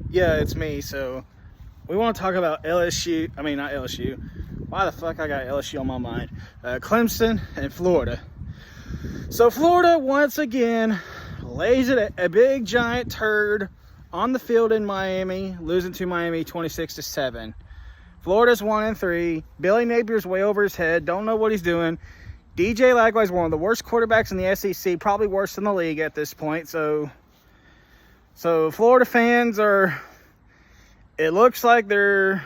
Yeah, it's me. So we want to talk about LSU. I mean, not LSU. Why the fuck I got LSU on my mind? Clemson and Florida. So Florida once again lays it a big giant turd on the field in Miami, losing to Miami 26-7. Florida's 1-3. Billy Napier's way over his head. Don't know what he's doing. DJ Lagway's one of the worst quarterbacks in the SEC, probably worse than the league at this point. So Florida fans are, it looks like they're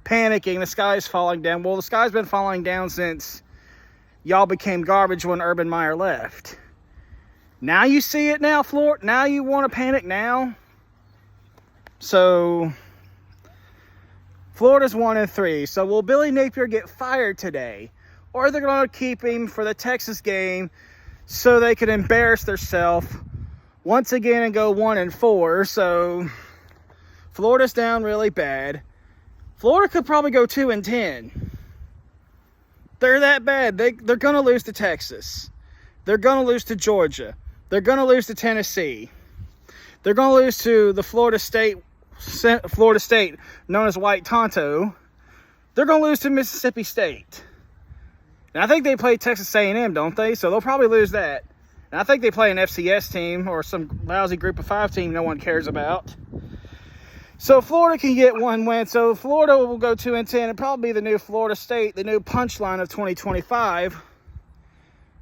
panicking. The sky's falling down. Well, the sky's been falling down since y'all became garbage when Urban Meyer left. Now you see it now, Florida. Now you want to panic now. So Florida's 1-3. So will Billy Napier get fired today? Or they're going to keep him for the Texas game so they can embarrass themselves once again and go 1-4. So Florida's down really bad. Florida could probably go 2-10. They're that bad. They're going to lose to Texas. They're going to lose to Georgia. They're going to lose to Tennessee. They're going to lose to the Florida State, known as White Tonto. They're going to lose to Mississippi State. And I think they play Texas A&M, don't they? So they'll probably lose that. And I think they play an FCS team or some lousy group of 5 team no one cares about. So Florida can get one win. So Florida will go 2-10 and probably be the new Florida State, the new punchline of 2025.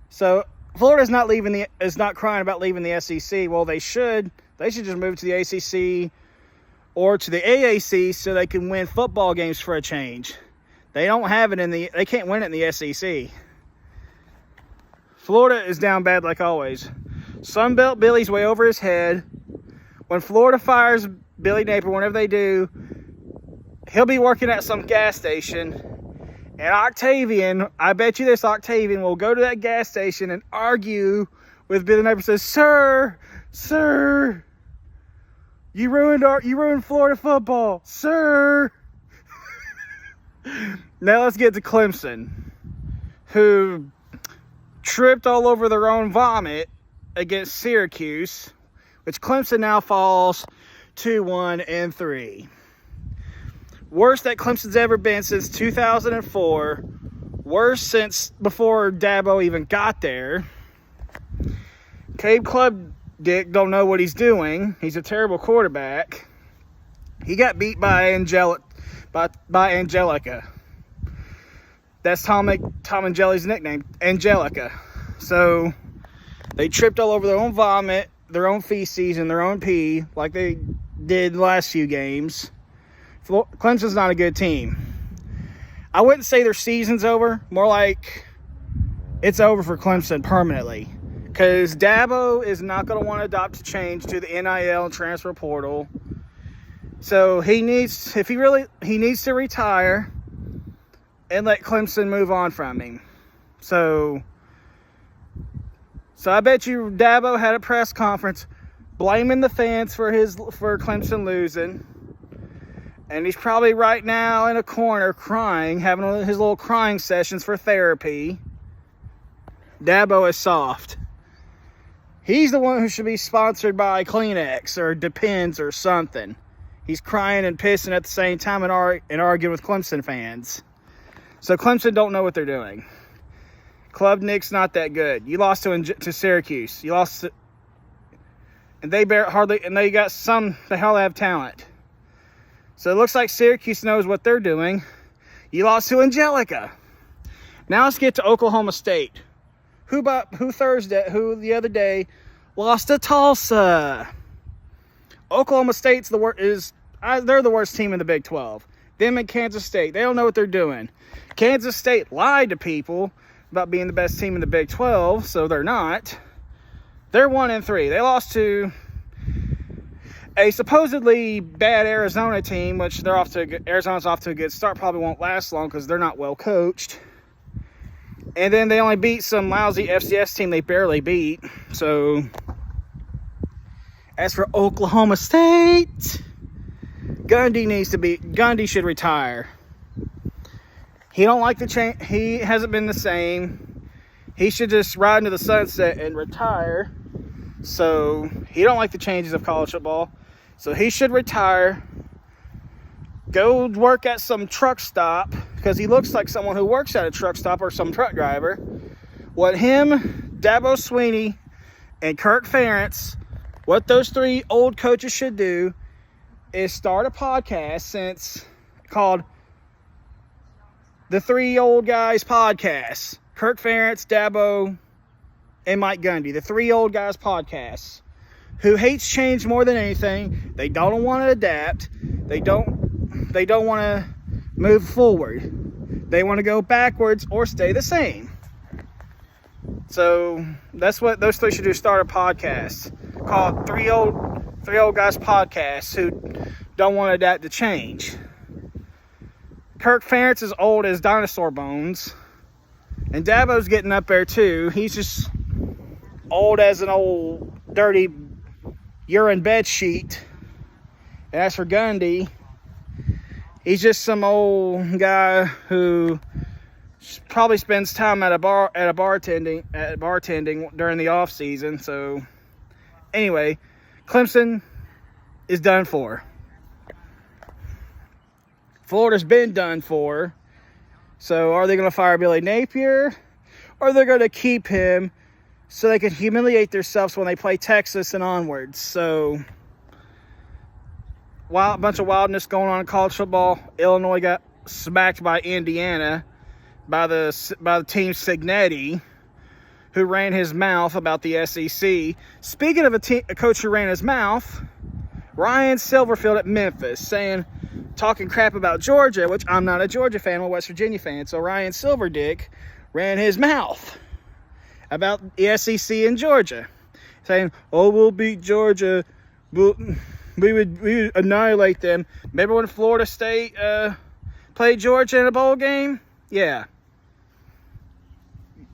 So Florida's not crying about leaving the SEC. Well, they should. They should just move to the ACC or to the AAC so they can win football games for a change. They don't have it they can't win it in the SEC. Florida is down bad like always. Sunbelt Billy's way over his head. When Florida fires Billy Napier, whenever they do, he'll be working at some gas station. And Octavian, I bet you this Octavian will go to that gas station and argue with Billy Napier. Says, Sir, you ruined Florida football, sir. Now let's get to Clemson, who tripped all over their own vomit against Syracuse, which Clemson now falls 2-1-3. Worst that Clemson's ever been since 2004. Worst since before Dabo even got there. Cape Club Dick don't know what he's doing. He's a terrible quarterback. He got beat by Angelica. That's Tom and Jelly's nickname, Angelica. So they tripped all over their own vomit, their own feces, and their own pee, like they did the last few games. Clemson's not a good team. I wouldn't say their season's over. More like it's over for Clemson permanently. Because Dabo is not going to want to adopt a change to the NIL and transfer portal. So he needs to retire and let Clemson move on from him. So I bet you Dabo had a press conference blaming the fans for Clemson losing. And he's probably right now in a corner crying, having his little crying sessions for therapy. Dabo is soft. He's the one who should be sponsored by Kleenex or Depends or something. He's crying and pissing at the same time and arguing with Clemson fans. So Clemson don't know what they're doing. Club Nick's not that good. You lost to Syracuse. You lost to, and they hardly have talent. So it looks like Syracuse knows what they're doing. You lost to Angelica. Now let's get to Oklahoma State. Who the other day lost to Tulsa. Oklahoma State's they're the worst team in the Big 12. Them and Kansas State, they don't know what they're doing. Kansas State lied to people about being the best team in the Big 12, so they're not. They're 1-3. They lost to a supposedly bad Arizona team, which Arizona's off to a good start. Probably won't last long because they're not well coached. And then they only beat some lousy FCS team they barely beat. So as for Oklahoma State, Gundy should retire. He don't like the change. He hasn't been the same. He should just ride into the sunset and retire. So he don't like the changes of college football. So he should retire, go work at some truck stop, because he looks like someone who works at a truck stop or some truck driver. What him, Dabo Swinney, and Kirk Ferentz, what those three old coaches should do is start a podcast called the Three Old Guys Podcast. Kirk Ferentz, Dabo, and Mike Gundy. The Three Old Guys Podcast. Who hates change more than anything. They don't want to adapt. They don't want to move forward. They want to go backwards or stay the same. So that's what those three should do. Start a podcast called Three Old Guys Podcast who don't want to adapt to change. Kirk Ferentz is old as dinosaur bones. And Dabo's getting up there too. He's just old as an old dirty urine bed sheet. And as for Gundy, he's just some old guy who probably spends time at bartending during the off season. So anyway, Clemson is done for. Florida's been done for. So are they going to fire Billy Napier, or are they going to keep him so they can humiliate themselves when they play Texas and onwards? So, a bunch of wildness going on in college football. Illinois got smacked by Indiana by the team Signetti, who ran his mouth about the SEC. Speaking of a coach who ran his mouth, Ryan Silverfield at Memphis talking crap about Georgia, which I'm not a Georgia fan, I'm a West Virginia fan. So Ryan Silverdick ran his mouth about the SEC in Georgia, saying, "Oh, we'll beat Georgia. We would annihilate them." Remember when Florida State played Georgia in a bowl game? Yeah.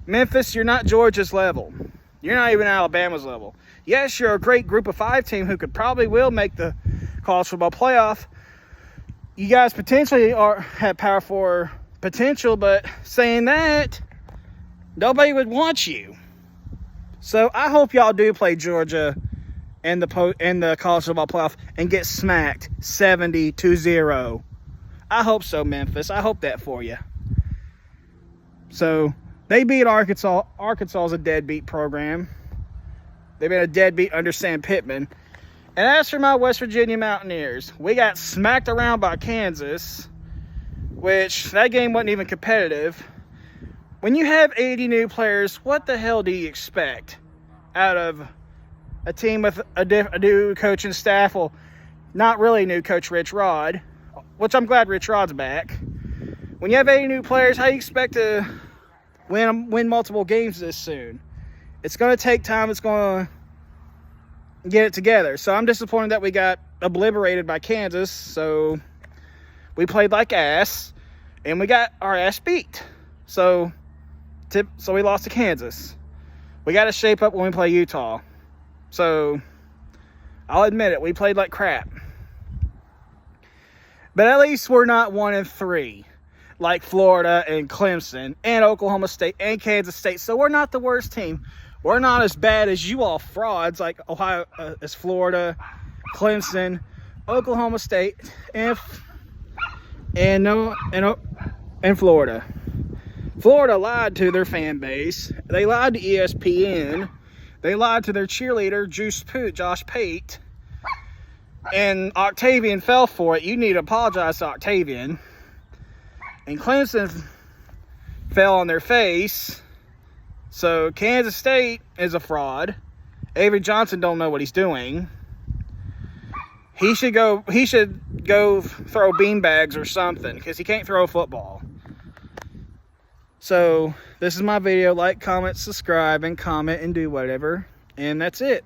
Memphis, you're not Georgia's level. You're not even Alabama's level. Yes, you're a great group of 5 team who will make the college football playoff. You guys potentially have Power 4 potential, but saying that, nobody would want you. So I hope y'all do play Georgia in the college football playoff and get smacked 70-0. I hope so, Memphis. I hope that for you. So they beat Arkansas. Arkansas is a deadbeat program. They've been a deadbeat under Sam Pittman. And as for my West Virginia Mountaineers, we got smacked around by Kansas, which that game wasn't even competitive. When you have 80 new players, what the hell do you expect out of a team with a new coaching staff? Well, not really new coach Rich Rod, which I'm glad Rich Rod's back. When you have 80 new players, how do you expect to win multiple games this soon? It's going to take time. It's going to get it together. So I'm disappointed that we got obliterated by Kansas. So we played like ass, and we got our ass beat. So we lost to Kansas. We got to shape up when we play Utah. So I'll admit it, we played like crap. But at least we're not 1-3 like Florida and Clemson and Oklahoma State and Kansas State. So we're not the worst team. We're not as bad as you all frauds like Ohio, as Florida, Clemson, Oklahoma State, and Florida. Florida lied to their fan base. They lied to ESPN. They lied to their cheerleader, Josh Pate. And Octavian fell for it. You need to apologize to Octavian. And Clemson fell on their face. So Kansas State is a fraud. Avery Johnson don't know what he's doing. He should go throw beanbags or something, because he can't throw a football. So this is my video. Like, comment, subscribe, and comment, and do whatever. And that's it.